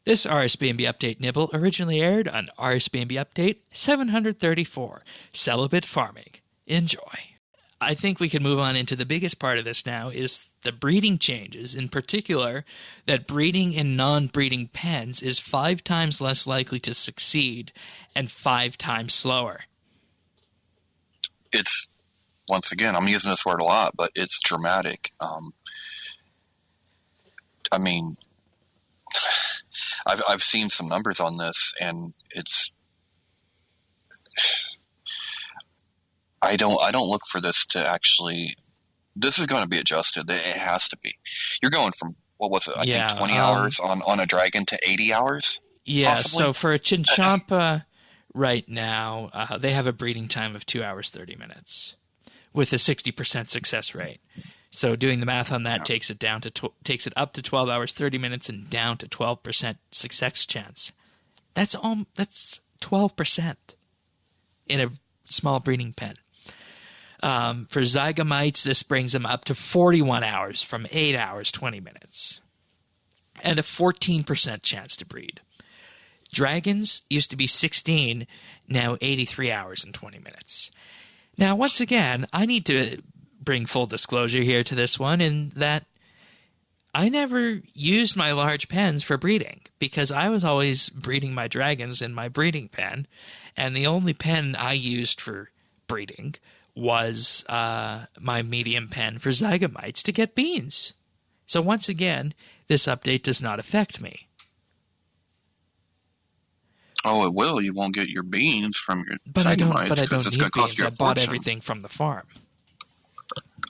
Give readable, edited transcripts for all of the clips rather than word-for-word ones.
This RSBNB Update nibble originally aired on RSBNB Update 734, Celibate Farming. Enjoy. I think we can move on into the biggest part of this now is the breeding changes, in particular that breeding in non-breeding pens is 5 times less likely to succeed and 5 times slower. It's, once again, I'm using this word a lot, but it's dramatic. I mean, I've seen some numbers on this, and it's. I don't look for this to actually. This is going to be adjusted. It has to be. You're going from what was it? I think 20 hours on a dragon to 80 hours. Yeah. Possibly? So for a Chinchompa, right now they have a breeding time of 2 hours 30 minutes, with a 60% success rate. So doing the math on that takes it up to 12 hours 30 minutes and down to 12% success chance. That's 12% in a small breeding pen. For Zygomites, this brings them up to 41 hours from 8 hours 20 minutes, and a 14% chance to breed. Dragons used to be 16, now 83 hours and 20 minutes. Now, once again, I need to bring full disclosure here to this one in that I never used my large pens for breeding because I was always breeding my dragons in my breeding pen, and the only pen I used for breeding was my medium pen for Zygomites to get beans. So once again, this update does not affect me. Oh, it will. You won't get your beans from your But I don't need cost beans. you a I bought fortune. everything from the farm.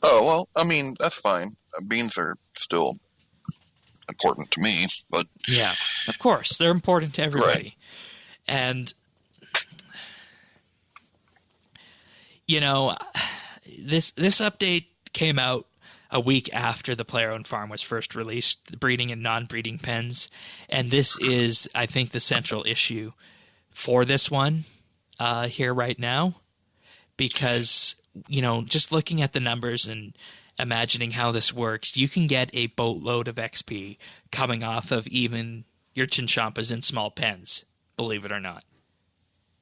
Oh, well, I mean, that's fine. Beans are still important to me, but... Yeah, of course. They're important to everybody. Right. And, you know, this update came out a week after the player-owned farm was first released, the breeding and non-breeding pens. And this is, I think, the central issue for this one here right now. Because, you know, just looking at the numbers and imagining how this works, you can get a boatload of XP coming off of even your Chinchompas in small pens, believe it or not.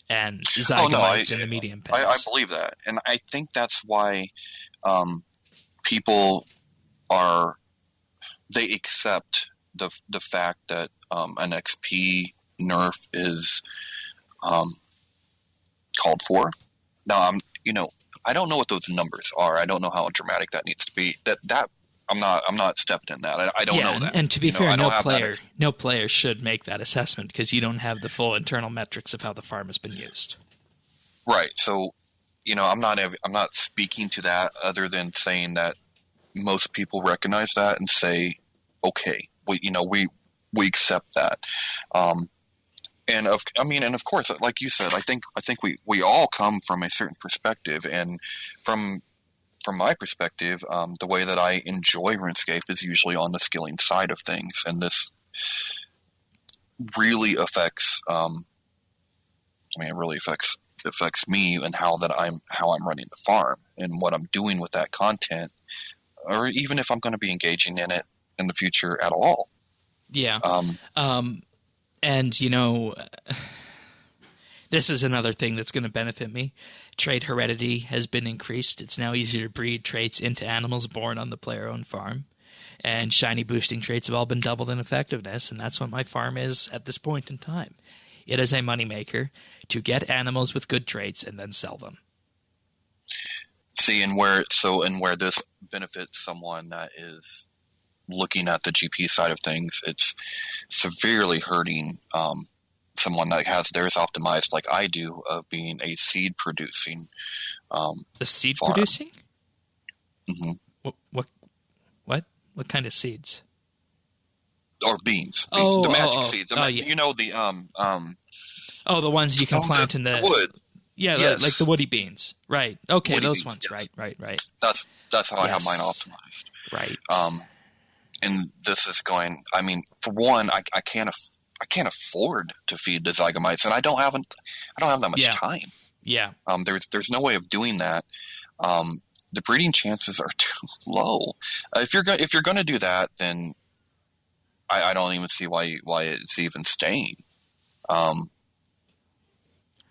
And Zygomites in the medium pens. I believe that. And I think that's why people they accept the fact that an XP nerf is called for. Now, I don't know what those numbers are. I don't know how dramatic that needs to be. That I'm not stepping in that. I don't know that. And to be fair, no player should make that assessment because you don't have the full internal metrics of how the farm has been used. Right. So, I'm not speaking to that other than saying that most people recognize that and say, okay, we accept that. And of course, like you said, I think we all come from a certain perspective, and from my perspective, the way that I enjoy RuneScape is usually on the skilling side of things, and this really affects. It really affects me and how I'm running the farm and what I'm doing with that content, or even if I'm going to be engaging in it in the future at all. Yeah. And, this is another thing that's going to benefit me. Trait heredity has been increased. It's now easier to breed traits into animals born on the player-owned farm. And shiny boosting traits have all been doubled in effectiveness, and that's what my farm is at this point in time. It is a moneymaker to get animals with good traits and then sell them. See, and where this benefits someone that is looking at the GP side of things, it's severely hurting someone that has theirs optimized like I do of being a seed producing the seed farm. Producing? Mm-hmm. What kind of seeds? Or beans. The magic seeds. The ones you can plant in the wood. Yeah, yes. Like the woody beans. Right. Okay, woody those beans, ones. Yes. Right. That's how I have mine optimized. Right. And this is going. For one, I can't afford to feed the Zygomites, and I don't have that much time. Yeah. There's no way of doing that. The breeding chances are too low. If you're going to do that, then I don't even see why it's even staying.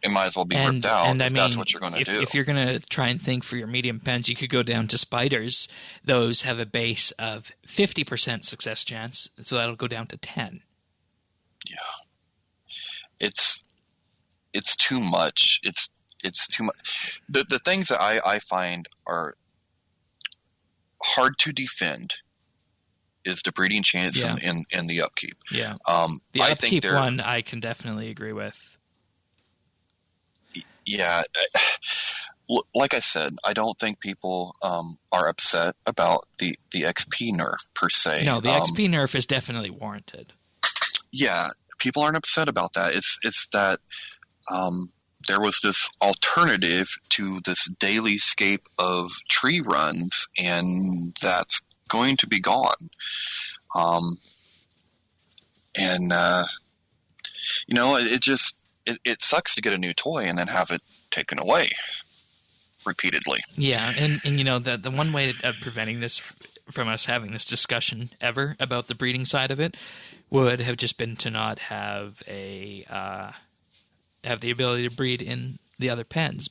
It might as well be ripped out and if that's what you're going to do. If you're going to try and think for your medium pens, you could go down to spiders. Those have a base of 50% success chance, so that'll go down to 10. Yeah, it's too much. It's too much. The things that I find are hard to defend is the breeding chance and the upkeep. Yeah, the I upkeep think one I can definitely agree with. Yeah, like I said, I don't think people are upset about the XP nerf per se. No, the XP nerf is definitely warranted. Yeah, people aren't upset about that. It's that there was this alternative to this daily scape of tree runs, and that's going to be gone. It sucks to get a new toy and then have it taken away repeatedly. Yeah, and the one way of preventing this from us having this discussion ever about the breeding side of it would have just been to not have have the ability to breed in the other pens.